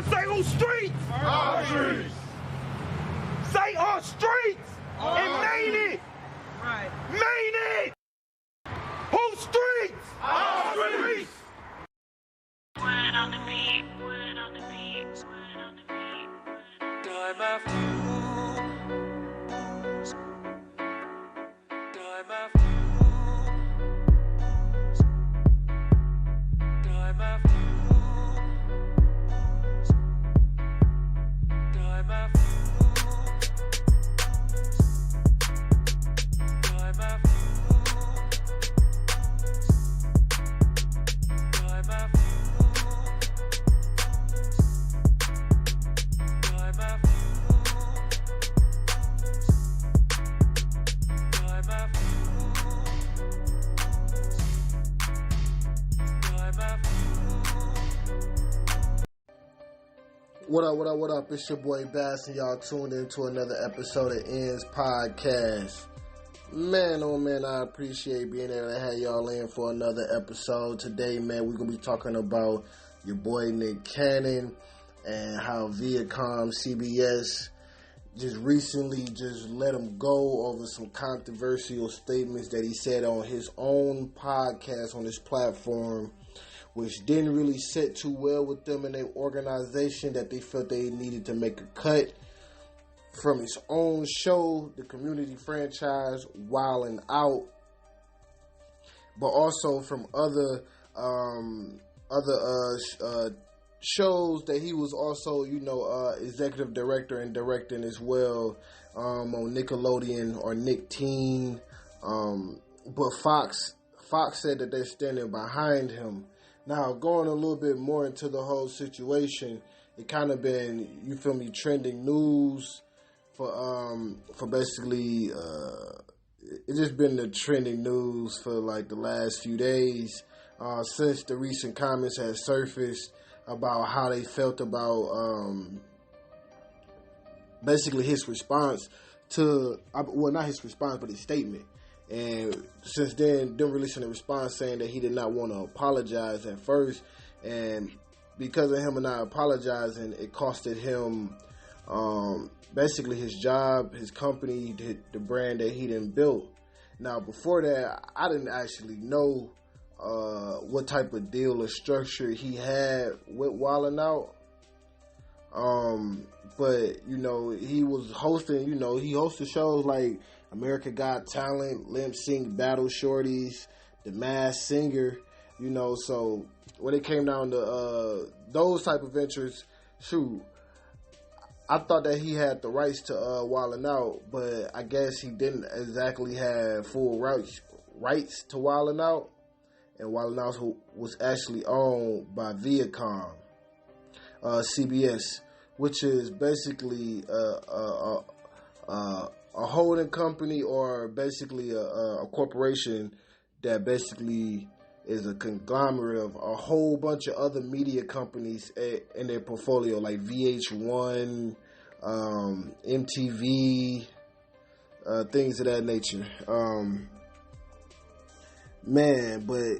Say on streets. Our streets. Say on streets. And main it. Right. Main it. Whose streets? Our streets. Word on the beat, word on the beat, word on the beat. Time after time after time after time after time after time after What up? It's your boy Bass, and y'all tuned into another episode of Ends Podcast. Man, oh man, I appreciate being able to have y'all in for another episode. Today, man, we're going to be talking about your boy Nick Cannon and how ViacomCBS just recently just let him go over some controversial statements that he said on his own podcast on his platform, which didn't really sit too well with them and their organization, that they felt they needed to make a cut from his own show, the community franchise Wildin' Out, but also from other shows that he was also, executive director and directing as well, on Nickelodeon or Nick Teen. But Fox said that they're standing behind him. Now, going a little bit more into the whole situation, it kind of been, trending news for basically, it's just been the trending news for like the last few days, since the recent comments had surfaced about how they felt about, basically his response to, well, not his response, but his statement. And since then, them releasing a response saying that he did not want to apologize at first, and because of him not apologizing, it costed him basically his job, his company, the brand that he done built. Now, before that, I didn't actually know what type of deal or structure he had with Wildin' Out. But, he was hosting, he hosted shows like America Got Talent, Lip Sync Battle Shorties, The Masked Singer, so when it came down to those type of ventures, shoot, I thought that he had the rights to Wildin' Out, but I guess he didn't exactly have full rights to Wildin' Out, and Wildin' Out was actually owned by Viacom CBS, which is basically a holding company, or basically a corporation that basically is a conglomerate of a whole bunch of other media companies in their portfolio, like VH1, MTV, things of that nature. Man, but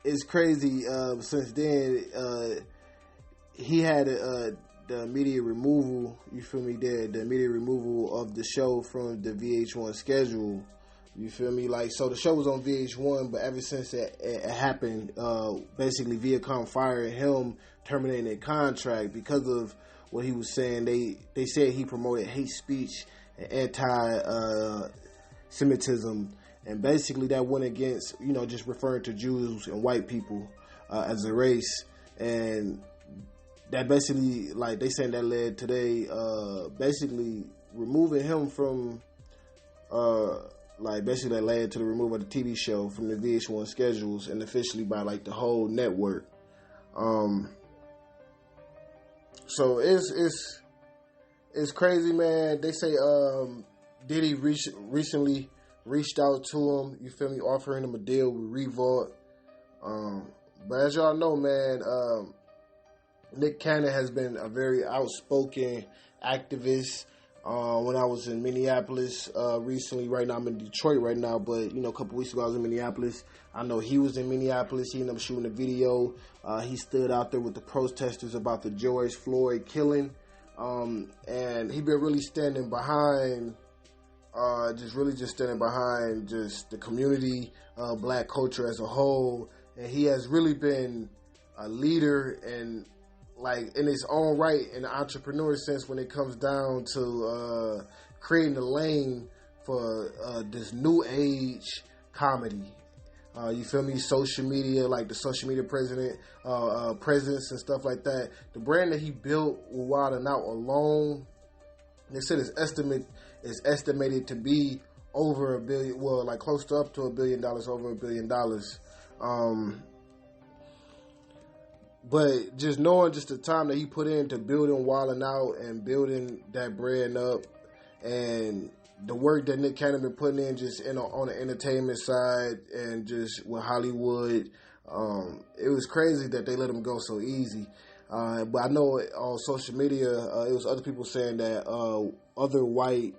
it's crazy. Since then, he had the immediate removal, the immediate removal of the show from the VH1 schedule, so the show was on VH1, but ever since it happened, basically Viacom fired him, terminating their contract because of what he was saying. They said he promoted hate speech and anti-Semitism, and basically that went against, just referring to Jews and white people as a race, and that basically, like they saying, that led to basically removing him from, basically that led to the removal of the TV show from the VH1 schedules, and officially by like the whole network. So it's crazy, man. They say Diddy recently reached out to him, offering him a deal with Revolt. But as y'all know, man, Nick Cannon has been a very outspoken activist, when I was in Minneapolis recently. Right now I'm in Detroit right now, but a couple weeks ago I was in Minneapolis. I know he was in Minneapolis. He ended up shooting a video. He stood out there with the protesters about the George Floyd killing, and he been really standing behind, just standing behind just the community, black culture as a whole, and he has really been a leader and, like, in his own right, in the entrepreneur sense, when it comes down to creating a lane for this new age comedy. You feel me? Social media, like the social media presence and stuff like that. The brand that he built with Wild 'N Out alone, they said is estimated to be over $1 billion, well, like close to up to $1 billion, over $1 billion. But just knowing just the time that he put into building Wild 'N Out and building that brand up, and the work that Nick Cannon been putting in just on the entertainment side and just with Hollywood, it was crazy that they let him go so easy. But I know on social media, it was other people saying that other white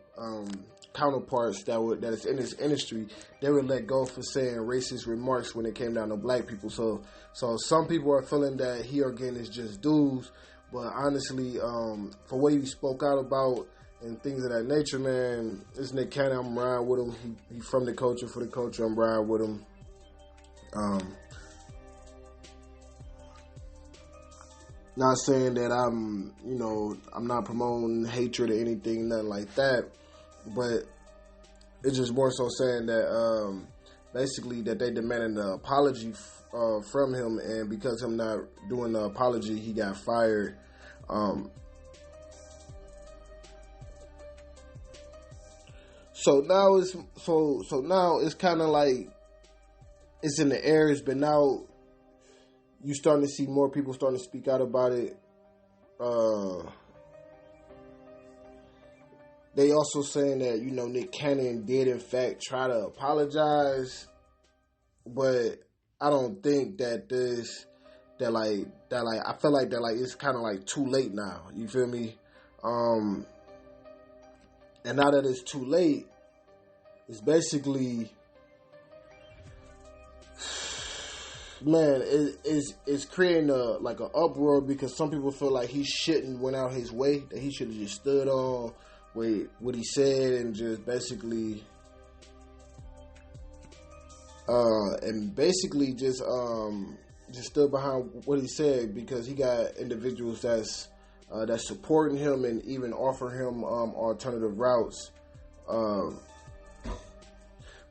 counterparts that is in this industry, they were let go for saying racist remarks when it came down to black people. So some people are feeling that he again is just dudes, but honestly, for what he spoke out about and things of that nature, man, this Nick Cannon, I'm riding with him. He from the culture, for the culture, I'm riding with him. Not saying that I'm not promoting hatred or anything, nothing like that, but it's just more so saying that basically that they demanded an apology from him, and because him not doing the apology, he got fired. So now it's kind of like it's in the air. It's been out. You starting to see more people starting to speak out about it. They also saying that Nick Cannon did in fact try to apologize, but I don't think that I feel like that it's kind of like too late now. You feel me? And now that it's too late, it's basically, man, it's creating an uproar, because some people feel like he shouldn't went out his way, that he should have just stood on with what he said and just basically just stood behind what he said, because he got individuals that's supporting him and even offering him alternative routes.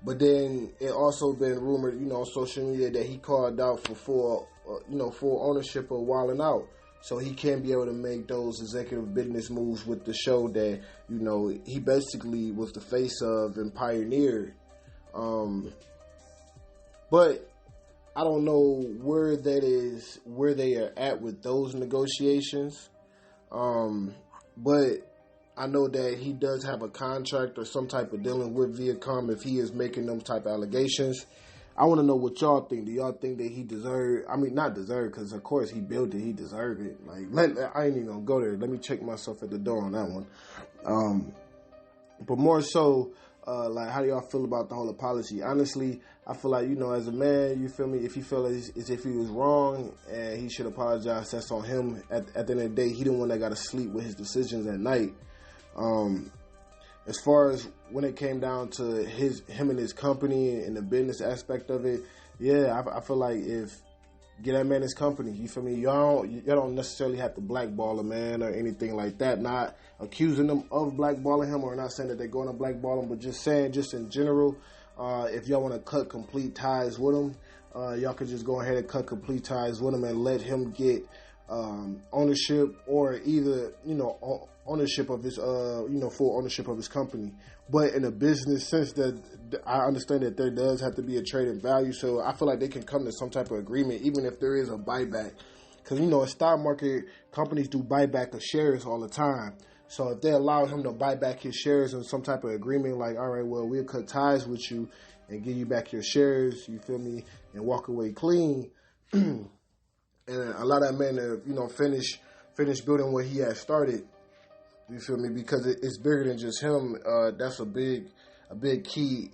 But then it also been rumored, on social media, that he called out for full ownership of Wild 'N Out, so he can be able to make those executive business moves with the show that he basically was the face of and pioneered. But I don't know where they are at with those negotiations. But I know that he does have a contract or some type of dealing with Viacom if he is making them type of allegations. I want to know what y'all think. Do y'all think that he deserved? I mean, not deserved, because of course he built it. He deserved it. I ain't even gonna go there. Let me check myself at the door on that one. But more so, how do y'all feel about the whole apology? Honestly, I feel like, as a man, you feel me? If you feel as if he was wrong and he should apologize, that's on him. At the end of the day, he the one that got to sleep with his decisions at night. As far as when it came down to him and his company and the business aspect of it, yeah, I feel like if get that man his company, you feel me? Y'all don't necessarily have to blackball a man or anything like that. Not accusing them of blackballing him, or not saying that they're going to blackball him, but just saying, just in general, if y'all want to cut complete ties with him, y'all could just go ahead and cut complete ties with him and let him get ownership, or either ownership of his full ownership of his company. But in a business sense, that I understand that there does have to be a trade in value, so I feel like they can come to some type of agreement, even if there is a buyback, because in stock market, companies do buyback of shares all the time. So if they allow him to buy back his shares in some type of agreement, like, all right, well, we'll cut ties with you and give you back your shares, you feel me, and walk away clean, and allow that man to finish building what he had started, You feel me? Because it's bigger than just him. That's a big key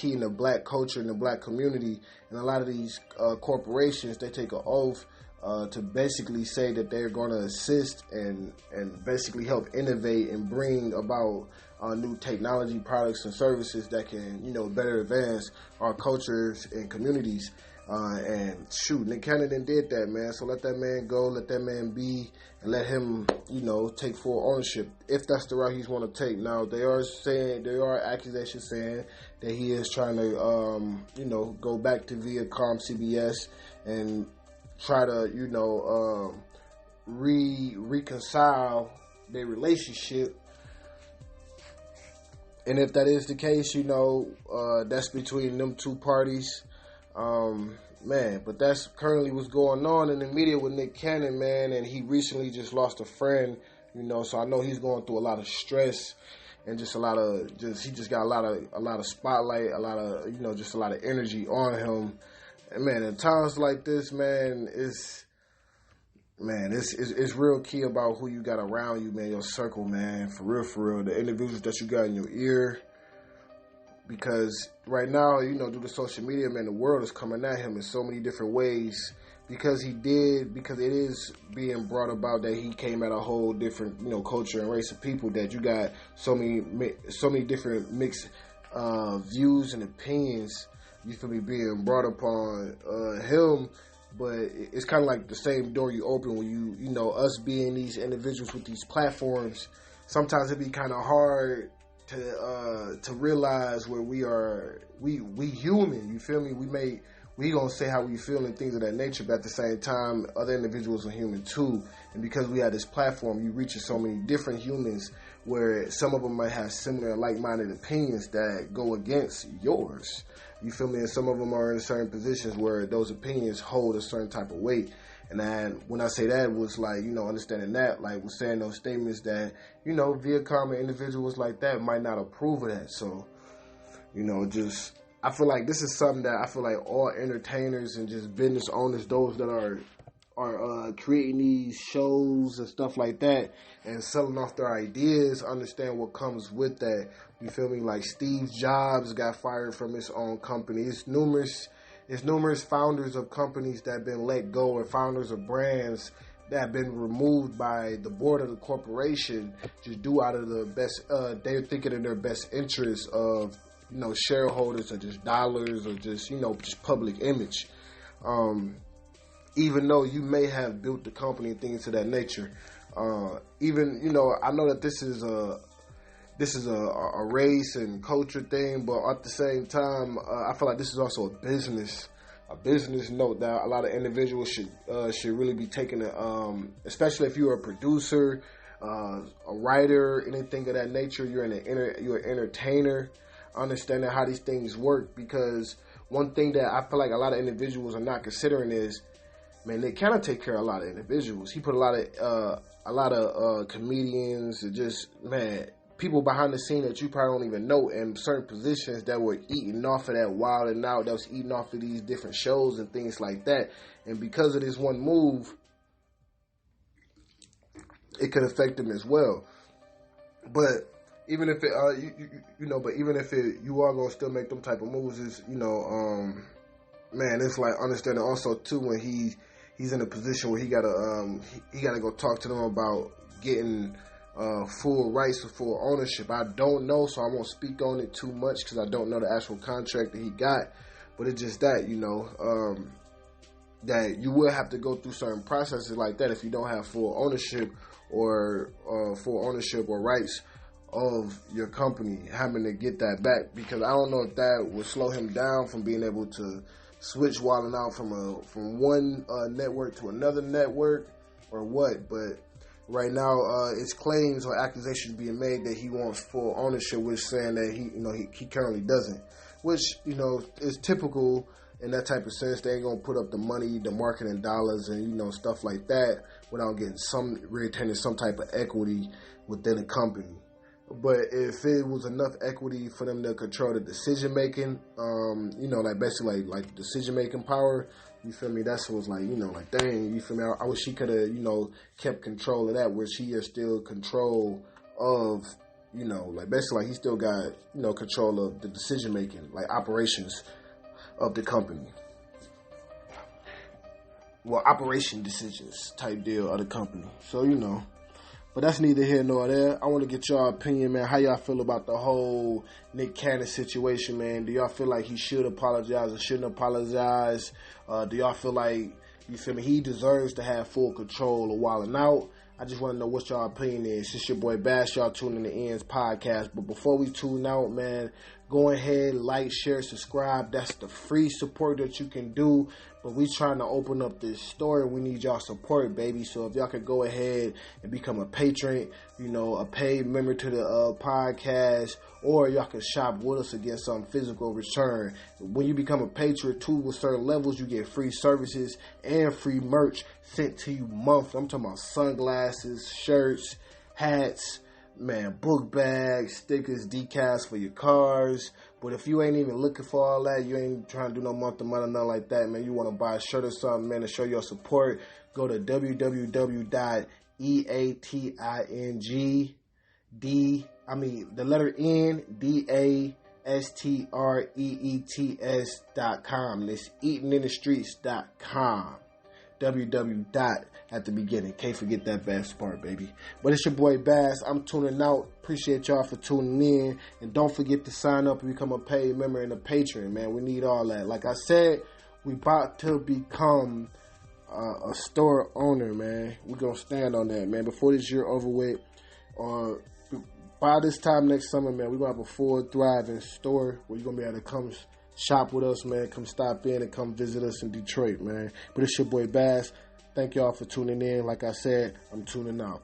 in the black culture and the black community. And a lot of these corporations, they take an oath to basically say that they're going to assist and basically help innovate and bring about new technology products and services that can, better advance our cultures and communities. And shoot, Nick Cannon did that, man. So let that man go, let that man be, and let him, take full ownership if that's the route he's want to take. Now there are accusations saying that he is trying to, go back to ViacomCBS and try to, reconcile their relationship. And if that is the case, that's between them two parties. Man, but that's currently what's going on in the media with Nick Cannon, man. And he recently just lost a friend, so I know he's going through a lot of stress and just he just got a lot of spotlight, a lot of, just a lot of energy on him. And man, at times like this, man, it's real key about who you got around you, man, your circle, man, for real, the individuals that you got in your ear. Because right now, due to social media, man, the world is coming at him in so many different ways. Because it is being brought about that he came at a whole different, culture and race of people, that you got so many different mixed views and opinions, you feel me, being brought upon him. But it's kind of like the same door you open when you us being these individuals with these platforms. Sometimes it be kind of hard to realize where we human, you feel me? We gonna say how we feel and things of that nature, but at the same time, other individuals are human too. And because we have this platform, you reach so many different humans where some of them might have similar like-minded opinions that go against yours. You feel me? And some of them are in certain positions where those opinions hold a certain type of weight. And then when I say that, was like, understanding that, like, was saying those statements that, Viacom and individuals like that might not approve of that. So, I feel like this is something that I feel like all entertainers and just business owners, those that are creating these shows and stuff like that and selling off their ideas, understand what comes with that. You feel me? Like Steve Jobs got fired from his own company. It's numerous founders of companies that have been let go, or founders of brands that have been removed by the board of the corporation, just due out of the best, they're thinking in their best interest of, shareholders or just dollars or just, just public image. Even though you may have built the company and things of that nature. I know that this is a race and culture thing, but at the same time, I feel like this is also a business note that a lot of individuals should really be taking it, especially if you're a producer, a writer, anything of that nature. You're an entertainer, understanding how these things work. Because one thing that I feel like a lot of individuals are not considering is, man, they kind of take care of a lot of individuals. He put a lot of comedians and just, man, people behind the scene that you probably don't even know in certain positions that were eating off of that Wild and Out, that was eating off of these different shows and things like that. And because of this one move, it could affect them as well. But even if you are gonna still make them type of moves, is man, it's like understanding also too when he's in a position where he gotta go talk to them about getting full rights or full ownership. I don't know, so I won't speak on it too much because I don't know the actual contract that he got. But it's just that, that you will have to go through certain processes like that if you don't have full ownership or rights of your company, having to get that back. Because I don't know if that would slow him down from being able to switch Wild 'N Out from one network to another network or what. But right now, it's claims or accusations being made that he wants full ownership, which saying that he currently doesn't, which is typical in that type of sense. They ain't gonna put up the money, the marketing dollars, and stuff like that without getting retaining some type of equity within a company. But if it was enough equity for them to control the decision making, like basically like decision making power, you feel me? That's what was like, like dang, you feel me? I wish she could have, kept control of that, where she is still control of, like basically like he still got, control of the decision making, like operations of the company. Well, operation decisions type deal of the company. So, but that's neither here nor there. I want to get y'all opinion, man. How y'all feel about the whole Nick Cannon situation, man? Do y'all feel like he should apologize or shouldn't apologize? Do y'all feel like, you feel me, he deserves to have full control of Wildin' Out? I just want to know what y'all opinion is. It's your boy Bash. Y'all tuning in to Ends Podcast. But before we tune out, man, go ahead, like, share, subscribe. That's the free support that you can do. But we trying to open up this store, and we need y'all support, baby. So if y'all could go ahead and become a patron, a paid member to the podcast, or y'all can shop with us against some physical return. When you become a patron, too, with certain levels, you get free services and free merch sent to you monthly. I'm talking about sunglasses, shirts, hats, man, book bags, stickers, decals for your cars. But if you ain't even looking for all that, you ain't trying to do no month to month or nothing like that, man, you want to buy a shirt or something, man, to show your support, go to www.eatingndastreets.com. It's eatinginthestreets.com. www. At the beginning. Can't forget that best part, baby. But it's your boy Bass. I'm tuning out. Appreciate y'all for tuning in. And don't forget to sign up and become a paid member and a patron, man. We need all that. Like I said, we about to become a store owner, man. We're going to stand on that, man. Before this year over with, by this time next summer, man, we're going to have a full thriving store where you're going to be able to come shop with us, man. Come stop in and come visit us in Detroit, man. But it's your boy Bass. Thank y'all for tuning in. Like I said, I'm tuning out.